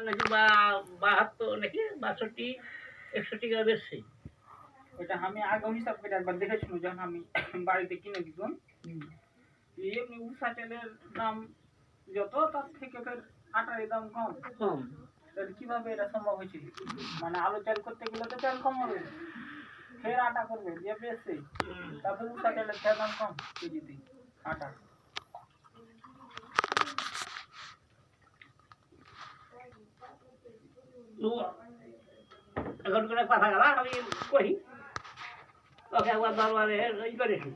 নাকি বা 72 নাকি 62 61 করে বেচছে। ওটা আমি আগে হিসাব করে একবার দেখেছিল যখন আমি বাড়িতে কিনে দিতাম। এমনি উষা তেলের দাম যত তার থেকে ফের আটার দাম কম কম। তাহলে কিভাবে এটা সম্ভব হয়েছে? মানে আলু চাল করতে গেলে তো তেল কম হবে, ফের আটা করবে দিয়ে বেশি, তারপর উষা তেলের খেয়ে দাম কম কেজিতে আটা। এখন করে কথা গেলা আমি কই ওকে একবার দরবারে ই করেছি।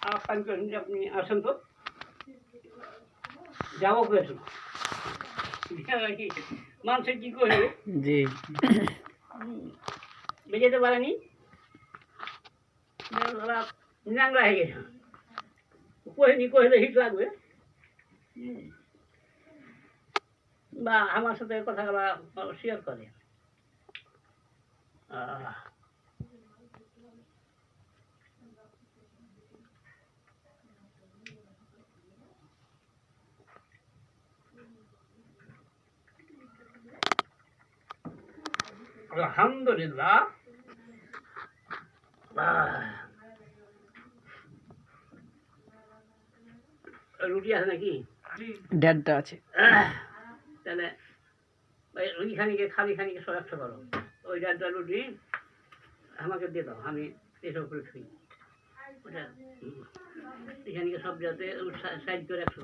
আহ্বান করেন যে আপনি আসেন তো, যাবো করেছিল মানুষের কি করবে জি বেজেতে পারেনি, ন্যাংরা হয়ে গেছে, কহিনি কহিলে হিট লাগবে বা আমার সাথে কথাগুলা শেয়ার করে। আলহামদুলিল্লাহ। রুটি আছে নাকি? ডেটটা আছে। তাহলে রুটি খানিকে খালি খানিকে সব একশো করো, ওই ডালটা রুটি আমাকে দিয়ে দাও, আমি এসব করে খাই। ওটা এখানে সব যাতে সাইড করে একশো করো।